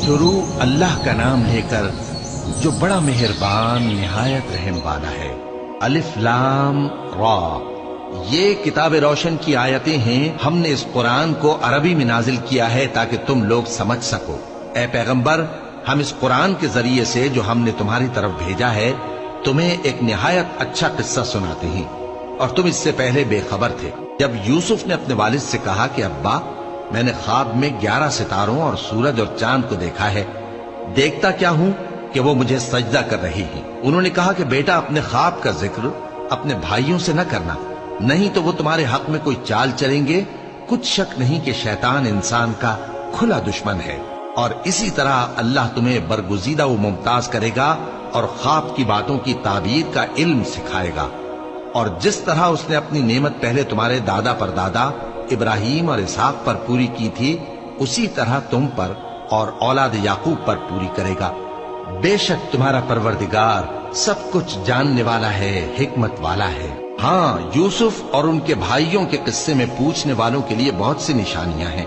شروع اللہ کا نام لے کر جو بڑا مہربان نہایت رحم والا ہے۔ الف لام را، یہ کتاب روشن کی آیتیں ہیں۔ ہم نے اس قرآن کو عربی میں نازل کیا ہے تاکہ تم لوگ سمجھ سکو۔ اے پیغمبر، ہم اس قرآن کے ذریعے سے جو ہم نے تمہاری طرف بھیجا ہے تمہیں ایک نہایت اچھا قصہ سناتے ہیں، اور تم اس سے پہلے بے خبر تھے۔ جب یوسف نے اپنے والد سے کہا کہ ابا، میں نے خواب میں 11 ستاروں اور سورج اور چاند کو دیکھا ہے، دیکھتا کیا ہوں کہ وہ مجھے سجدہ کر رہی ہیں۔ انہوں نے کہا کہ بیٹا، اپنے خواب کا ذکر اپنے بھائیوں سے نہ کرنا، نہیں تو وہ تمہارے حق میں کوئی چال چلیں گے۔ کچھ شک نہیں کہ شیطان انسان کا کھلا دشمن ہے، اور اسی طرح اللہ تمہیں برگزیدہ و ممتاز کرے گا اور خواب کی باتوں کی تعبیر کا علم سکھائے گا، اور جس طرح اس نے اپنی نعمت پہلے تمہارے دادا پر دادا ابراہیم اور اسحاق پر پوری کی تھی، اسی طرح تم پر اور اولاد یعقوب پر پوری کرے گا۔ بے شک تمہارا پروردگار سب کچھ جاننے والا ہے، حکمت والا ہے۔ ہاں، یوسف اور ان کے بھائیوں کے قصے میں پوچھنے والوں کے لیے بہت سی نشانیاں ہیں۔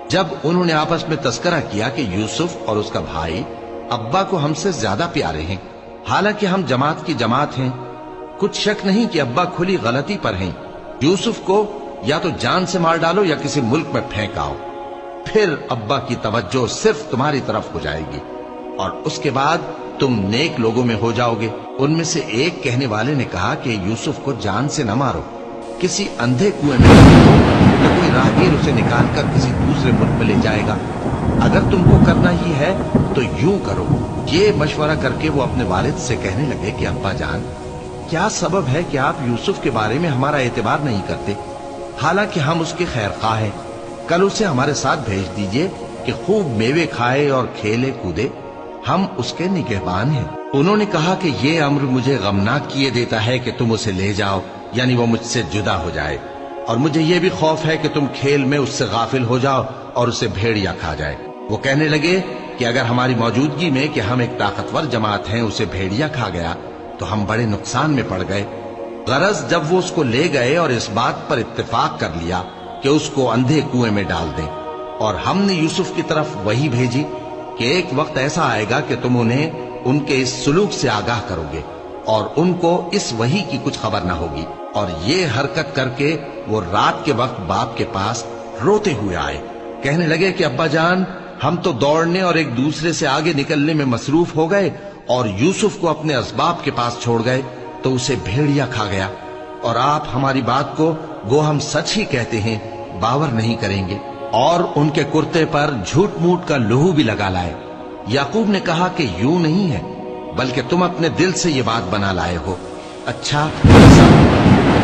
جب انہوں نے آپس میں تذکرہ کیا کہ یوسف اور اس کا بھائی ابا کو ہم سے زیادہ پیارے ہیں، حالانکہ ہم جماعت کی جماعت ہیں، کچھ شک نہیں کہ ابا کھلی غلطی پر ہیں۔ یوسف کو یا تو جان سے مار ڈالو یا کسی ملک میں پھینک آؤ، پھر ابا کی توجہ صرف تمہاری طرف ہو جائے گی، اور اس کے بعد تم نیک لوگوں میں ہو جاؤ گے۔ ان میں سے ایک کہنے والے نے کہا کہ یوسف کو جان سے نہ مارو، کسی اندھے کنویں میں ڈالو، یا کوئی راہگیر اسے نکال کر کسی دوسرے ملک میں لے جائے گا۔ اگر تم کو کرنا ہی ہے تو یوں کرو۔ یہ مشورہ کر کے وہ اپنے والد سے کہنے لگے کہ ابا جان، کیا سبب ہے کہ آپ یوسف کے بارے میں ہمارا اعتبار نہیں کرتے؟ حالانکہ ہم اس کے خیر خواہ ہیں، کل اسے ہمارے ساتھ بھیج دیجئے کہ خوب میوے کھائے اور کھیلے کودے، ہم اس کے نگہبان ہیں۔ انہوں نے کہا کہ یہ امر مجھے غمناک کیے دیتا ہے کہ تم اسے لے جاؤ، یعنی وہ مجھ سے جدا ہو جائے، اور مجھے یہ بھی خوف ہے کہ تم کھیل میں اس سے غافل ہو جاؤ اور اسے بھیڑیا کھا جائے۔ وہ کہنے لگے کہ اگر ہماری موجودگی میں کہ ہم ایک طاقتور جماعت ہیں اسے بھیڑیا کھا گیا تو ہم بڑے نقصان میں پڑ گئے۔ غرض جب وہ اس کو لے گئے اور اس بات پر اتفاق کر لیا کہ اس کو اندھے کنویں میں ڈال دیں، اور ہم نے یوسف کی طرف وہی بھیجی کہ ایک وقت ایسا آئے گا کہ تم انہیں ان کے اس سلوک سے آگاہ کرو گے، اور ان کو اس وحی کی کچھ خبر نہ ہوگی۔ اور یہ حرکت کر کے وہ رات کے وقت باپ کے پاس روتے ہوئے آئے، کہنے لگے کہ ابا جان، ہم تو دوڑنے اور ایک دوسرے سے آگے نکلنے میں مصروف ہو گئے اور یوسف کو اپنے اسباب کے پاس چھوڑ گئے تو اسے بھیڑیا کھا گیا، اور آپ ہماری بات کو گو ہم سچ ہی کہتے ہیں باور نہیں کریں گے، اور ان کے کرتے پر جھوٹ موٹ کا لہو بھی لگا لائے۔ یعقوب نے کہا کہ یوں نہیں ہے، بلکہ تم اپنے دل سے یہ بات بنا لائے ہو۔ اچھا،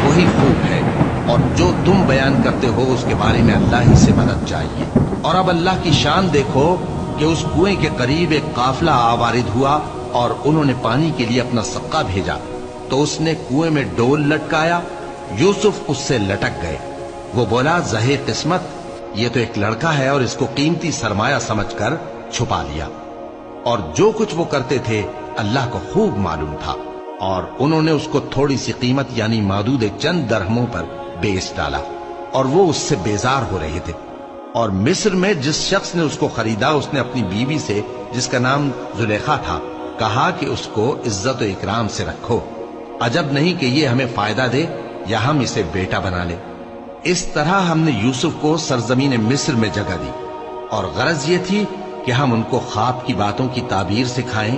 وہی خوب ہے، اور جو تم بیان کرتے ہو اس کے بارے میں اللہ ہی سے مدد چاہیے۔ اور اب اللہ کی شان دیکھو کہ اس کنویں کے قریب ایک قافلہ آوارد ہوا، اور انہوں نے پانی کے لیے اپنا سقا بھیجا تو اس نے کنویں میں ڈول لٹکایا، یوسف اس سے لٹک گئے۔ وہ بولا، زہے قسمت، یہ تو ایک لڑکا ہے، اور اس کو قیمتی سرمایہ سمجھ کر چھپا لیا۔ اور جو کچھ وہ کرتے تھے اللہ کو خوب معلوم تھا، اور انہوں نے اس کو تھوڑی سی قیمت یعنی معدود چند درہموں پر بیچ ڈالا، اور وہ اس سے بیزار ہو رہے تھے۔ اور مصر میں جس شخص نے اس کو خریدا، اس نے اپنی بیوی سے جس کا نام زلیخا تھا کہا کہ اس کو عزت و اکرام سے رکھو، عجب نہیں کہ یہ ہمیں فائدہ دے یا ہم اسے بیٹا بنا لیں۔ اس طرح ہم نے یوسف کو سرزمین مصر میں جگہ دی، اور غرض یہ تھی کہ ہم ان کو خواب کی باتوں کی تعبیر سکھائیں،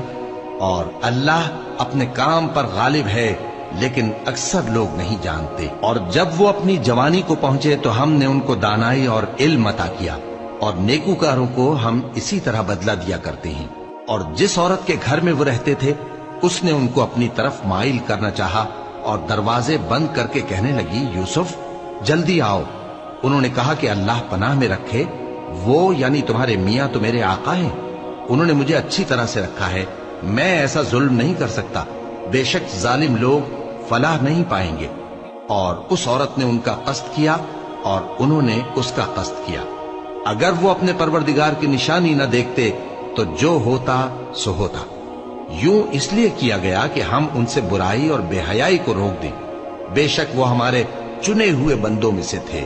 اور اللہ اپنے کام پر غالب ہے لیکن اکثر لوگ نہیں جانتے۔ اور جب وہ اپنی جوانی کو پہنچے تو ہم نے ان کو دانائی اور علم عطا کیا، اور نیکوکاروں کو ہم اسی طرح بدلہ دیا کرتے ہیں۔ اور جس عورت کے گھر میں وہ رہتے تھے اس نے ان کو اپنی طرف مائل کرنا چاہا، اور دروازے بند کر کے کہنے لگی، یوسف جلدی آؤ۔ انہوں نے کہا کہ اللہ پناہ میں رکھے، وہ یعنی تمہارے میاں تو میرے آقا ہیں، انہوں نے مجھے اچھی طرح سے رکھا ہے، میں ایسا ظلم نہیں کر سکتا، بے شک ظالم لوگ فلاح نہیں پائیں گے۔ اور اس عورت نے ان کا قصد کیا اور انہوں نے اس کا قصد کیا۔ اگر وہ اپنے پروردگار کی نشانی نہ دیکھتے تو جو ہوتا سو ہوتا۔ یوں اس لیے کیا گیا کہ ہم ان سے برائی اور بے حیائی کو روک دیں، بے شک وہ ہمارے چنے ہوئے بندوں میں سے تھے۔